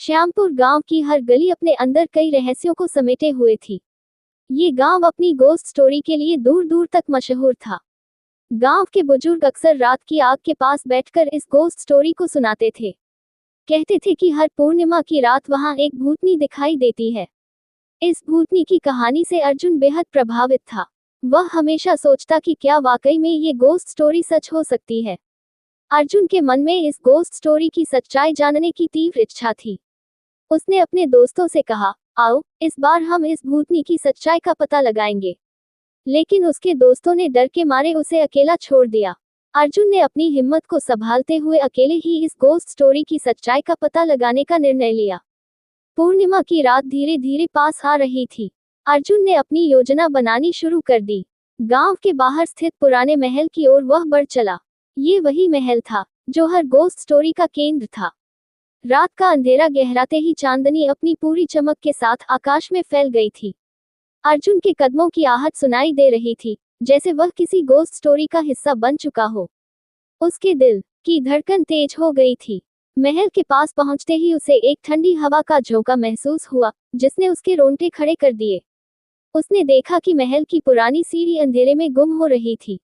श्यामपुर गांव की हर गली अपने अंदर कई रहस्यों को समेटे हुए थी। ये गांव अपनी गोस्ट स्टोरी के लिए दूर दूर तक मशहूर था। गांव के बुजुर्ग अक्सर रात की आग के पास बैठकर इस गोस्ट स्टोरी को सुनाते थे। कहते थे कि हर पूर्णिमा की रात वहां एक भूतनी दिखाई देती है। इस भूतनी की कहानी से अर्जुन बेहद प्रभावित था। वह हमेशा सोचता कि क्या वाकई में ये गोस्ट स्टोरी सच हो सकती है। अर्जुन के मन में इस गोस्ट स्टोरी की सच्चाई जानने की तीव्र इच्छा थी। उसने अपने दोस्तों से कहा, आओ इस बार हम इस भूतनी की सच्चाई का पता लगाएंगे। लेकिन उसके दोस्तों ने डर के मारे उसे अकेला छोड़ दिया। अर्जुन ने अपनी हिम्मत को संभालते हुए अकेले ही इस गोस्ट स्टोरी की सच्चाई का पता लगाने का निर्णय लिया। पूर्णिमा की रात धीरे धीरे पास आ रही थी। अर्जुन ने अपनी योजना बनानी शुरू कर दी। गांव के बाहर स्थित पुराने महल की ओर वह बढ़ चला। ये वही महल था जो हर गोस्ट स्टोरी का केंद्र था। रात का अंधेरा गहराते ही चांदनी अपनी पूरी चमक के साथ आकाश में फैल गई थी। अर्जुन के कदमों की आहट सुनाई दे रही थी, जैसे वह किसी गोस्ट स्टोरी का हिस्सा बन चुका हो। उसके दिल की धड़कन तेज हो गई थी। महल के पास पहुंचते ही उसे एक ठंडी हवा का झोंका महसूस हुआ, जिसने उसके रोंगटे खड़े कर दिए। उसने देखा कि महल की पुरानी सीढ़ी अंधेरे में गुम हो रही थी।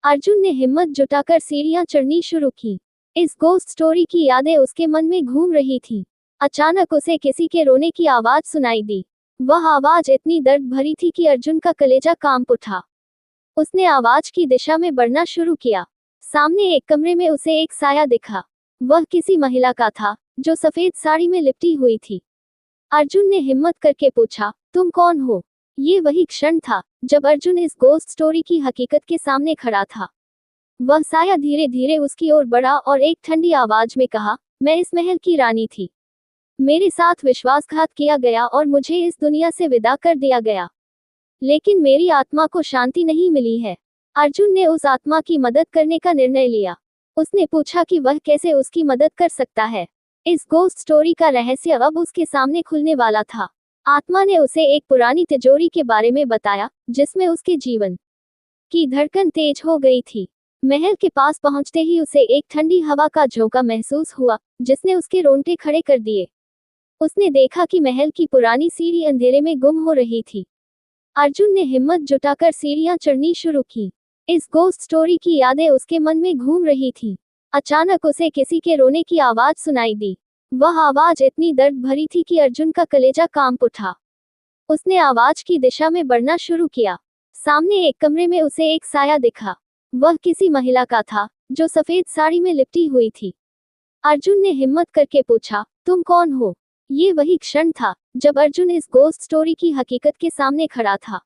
अर्जुन ने हिम्मत जुटाकर सीढ़ियां चढ़नी शुरू की। इस गोस्ट स्टोरी की यादें उसके मन में घूम रही थी। अचानक उसे किसी के रोने की आवाज सुनाई दी। वह आवाज इतनी दर्द भरी थी कि अर्जुन का कलेजा कांप उठा। उसने आवाज की दिशा में बढ़ना शुरू किया। सामने एक कमरे में उसे एक साया दिखा। वह किसी महिला का था, जो सफेद साड़ी में लिपटी हुई थी। अर्जुन ने हिम्मत करके पूछा, तुम कौन हो? ये वही क्षण था जब अर्जुन इस गोस्ट स्टोरी की हकीकत के सामने खड़ा था। वह साया धीरे धीरे उसकी ओर बढ़ा और एक ठंडी आवाज में कहा, मैं इस महल की रानी थी। मेरे साथ विश्वासघात किया गया और मुझे इस दुनिया से विदा कर दिया गया। लेकिन मेरी आत्मा को शांति नहीं मिली है। अर्जुन ने उस आत्मा की मदद करने का निर्णय लिया। उसने पूछा कि वह कैसे उसकी मदद कर सकता है। इस गोस्ट स्टोरी का रहस्य अब उसके सामने खुलने वाला था। आत्मा ने उसे एक पुरानी तिजोरी के बारे में बताया, जिसमें उसके जीवन की धड़कन तेज हो गई थी। महल के पास पहुंचते ही उसे एक ठंडी हवा का झोंका महसूस हुआ, जिसने उसके रोंगटे खड़े कर दिए। उसने देखा कि महल की पुरानी सीढ़ी अंधेरे में गुम हो रही थी। अर्जुन ने हिम्मत जुटाकर सीढ़ियां चढ़नी शुरू की। इस गोस्ट स्टोरी की यादें उसके मन में घूम रही थी। अचानक उसे किसी के रोने की आवाज सुनाई दी। वह आवाज इतनी दर्द भरी थी कि अर्जुन का कलेजा कांप उठा। उसने आवाज की दिशा में बढ़ना शुरू किया। सामने एक कमरे में उसे एक साया दिखा। वह किसी महिला का था, जो सफेद साड़ी में लिपटी हुई थी। अर्जुन ने हिम्मत करके पूछा, तुम कौन हो? ये वही क्षण था जब अर्जुन इस गोस्ट स्टोरी की हकीकत के सामने खड़ा था।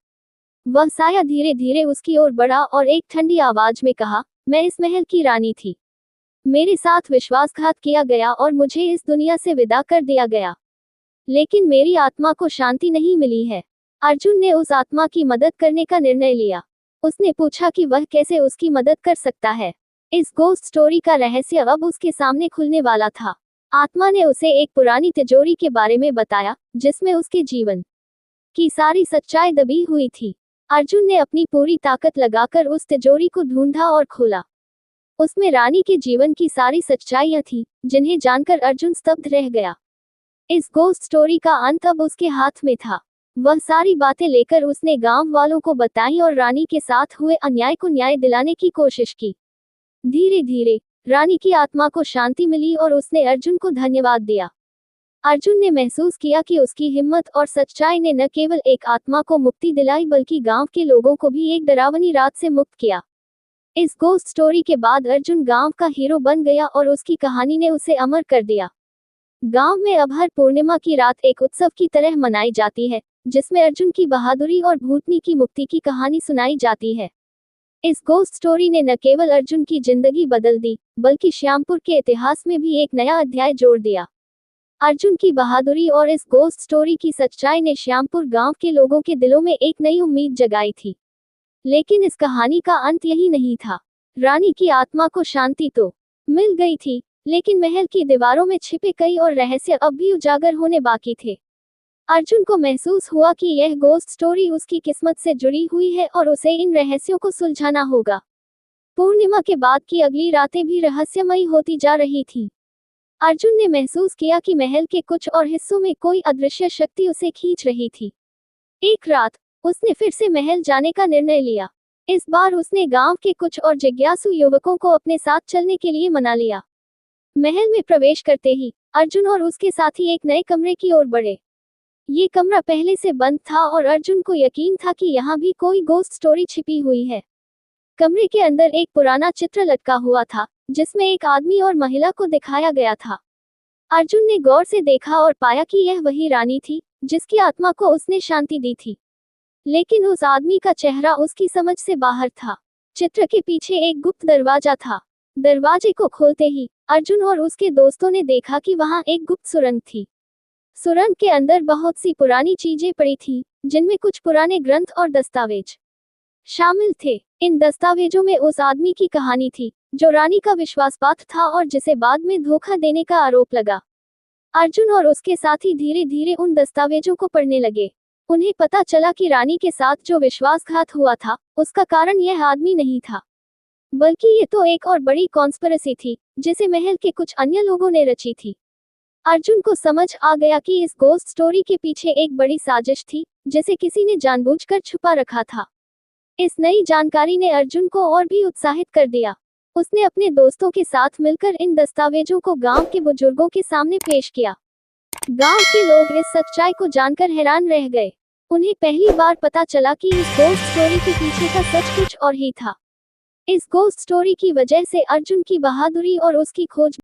वह साया धीरे धीरे उसकी ओर बढ़ा और एक ठंडी आवाज में कहा, मैं इस महल की रानी थी। मेरे साथ विश्वासघात किया गया और मुझे इस दुनिया से विदा कर दिया गया। लेकिन मेरी आत्मा को शांति नहीं मिली है। अर्जुन ने उस आत्मा की मदद करने का निर्णय लिया। उसने पूछा कि वह कैसे उसकी मदद कर सकता है। इस गोस्ट स्टोरी का रहस्य अब उसके सामने खुलने वाला था। आत्मा ने उसे एक पुरानी तिजोरी के बारे में बताया, जिसमें उसके जीवन की सारी सच्चाई दबी हुई थी। अर्जुन ने अपनी पूरी ताकत लगाकर उस तिजोरी को ढूंढा और खोला। उसमें रानी के जीवन की सारी सच्चाइयां थीं, जिन्हें जानकर अर्जुन स्तब्ध रह गया। इस गोस्ट स्टोरी का अंत अब उसके हाथ में था। वह सारी बातें लेकर उसने गांव वालों को बताई और रानी के साथ हुए अन्याय को न्याय दिलाने की कोशिश की। धीरे धीरे रानी की आत्मा को शांति मिली और उसने अर्जुन को धन्यवाद दिया। अर्जुन ने महसूस किया कि उसकी हिम्मत और सच्चाई ने न केवल एक आत्मा को मुक्ति दिलाई, बल्कि गांव के लोगों को भी एक डरावनी रात से मुक्त किया। इस गोस्ट स्टोरी के बाद अर्जुन गांव का हीरो बन गया और उसकी कहानी ने उसे अमर कर दिया। गांव में अब हर पूर्णिमा की रात एक उत्सव की तरह मनाई जाती है, जिसमें अर्जुन की बहादुरी और भूतनी की मुक्ति की कहानी सुनाई जाती है। इस गोस्ट स्टोरी ने न केवल अर्जुन की जिंदगी बदल दी, बल्कि श्यामपुर के इतिहास में भी एक नया अध्याय जोड़ दिया। अर्जुन की बहादुरी और इस गोस्ट स्टोरी की सच्चाई ने श्यामपुर गांव के लोगों के दिलों में एक नई उम्मीद जगाई थी। लेकिन इस कहानी का अंत यही नहीं था। रानी की आत्मा को शांति तो मिल गई थी, लेकिन महल की दीवारों में छिपे कई और रहस्य अब भी उजागर होने बाकी थे। अर्जुन को महसूस हुआ कि यह गोस्ट स्टोरी उसकी किस्मत से जुड़ी हुई है और उसे इन रहस्यों को सुलझाना होगा। पूर्णिमा के बाद की अगली रातें भी रहस्यमयी होती जा रही थीं। अर्जुन ने महसूस किया कि महल के कुछ और हिस्सों में कोई अदृश्य शक्ति उसे खींच रही थी। एक रात उसने फिर से महल जाने का निर्णय लिया। इस बार उसने गांव के कुछ और जिज्ञासु युवकों को अपने साथ चलने के लिए मना लिया। महल में प्रवेश करते ही अर्जुन और उसके साथी एक नए कमरे की ओर बढ़े। ये कमरा पहले से बंद था और अर्जुन को यकीन था कि यहाँ भी कोई गोस्ट स्टोरी छिपी हुई है। कमरे के अंदर एक पुराना चित्र लटका हुआ था, जिसमें एक आदमी और महिला को दिखाया गया था। अर्जुन ने गौर से देखा और पाया कि यह वही रानी थी, जिसकी आत्मा को उसने शांति दी थी। लेकिन उस आदमी का चेहरा उसकी समझ से बाहर था। चित्र के पीछे एक गुप्त दरवाजा था। दरवाजे को खोलते ही अर्जुन और उसके दोस्तों ने देखा कि वहां एक गुप्त सुरंग थी। सुरंग के अंदर बहुत सी पुरानी चीजें पड़ी थी, जिनमें कुछ पुराने ग्रंथ और दस्तावेज शामिल थे। इन दस्तावेजों में उस आदमी की कहानी थी, जो रानी का विश्वासपात्र था और जिसे बाद में धोखा देने का आरोप लगा। अर्जुन और उसके साथी धीरे धीरे उन दस्तावेजों को पढ़ने लगे। उन्हें पता चला कि रानी के साथ जो विश्वासघात हुआ था, उसका कारण यह आदमी नहीं था, बल्कि ये तो एक और बड़ी कॉन्स्पिरेसी थी, जिसे महल के कुछ अन्य लोगों ने रची थी। अर्जुन को समझ आ गया कि इस गोस्ट स्टोरी के पीछे एक बड़ी साजिश थी, जिसे किसी ने जानबूझकर छुपा रखा था। इस नई जानकारी ने अर्जुन को और भी उत्साहित कर दिया। उसने अपने दोस्तों के साथ मिलकर इन दस्तावेजों को गांव के बुजुर्गों के सामने पेश किया। गांव के लोग इस सच्चाई को जानकर हैरान रह गए। उन्हें पहली बार पता चला कि इस गोस्ट स्टोरी के पीछे का सच कुछ और ही था। इस गोस्ट स्टोरी की वजह से अर्जुन की बहादुरी और उसकी खोज